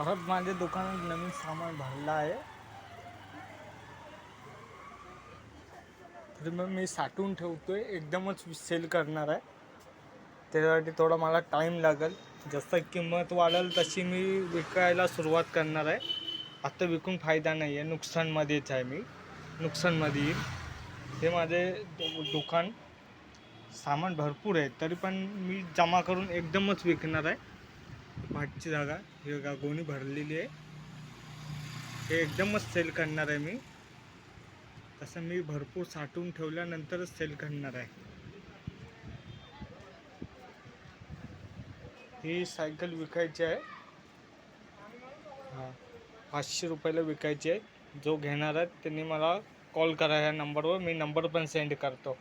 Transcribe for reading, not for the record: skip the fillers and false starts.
परत माझ्या दुकानात नवीन सामान भरलं आहे. तर मग मी साठवून ठेवतोय, एकदमच सेल करणार आहे. त्याच्यासाठी थोडा मला टाईम लागेल. जसं किंमत वाढेल तशी मी विकायला सुरुवात करणार आहे. आता विकून फायदा नाही आहे, नुकसानमध्येच आहे मी, नुकसानमध्ये येईल. हे माझे दुकान सामान भरपूर आहे, तरी पण मी जमा करून एकदमच विकणार आहे. पाठची जागा ही गोणी भरलेली आहे, हे एकदमच सेल करणार आहे मी. तसं मी भरपूर साठवून ठेवल्यानंतरच सेल करणार आहे. ही सायकल विकायची आहे. हां, 500 रुपयाला विकायची आहे. जो घेणार आहे त्यांनी मला कॉल करा ह्या नंबरवर, मी नंबर पण सेंड करतो.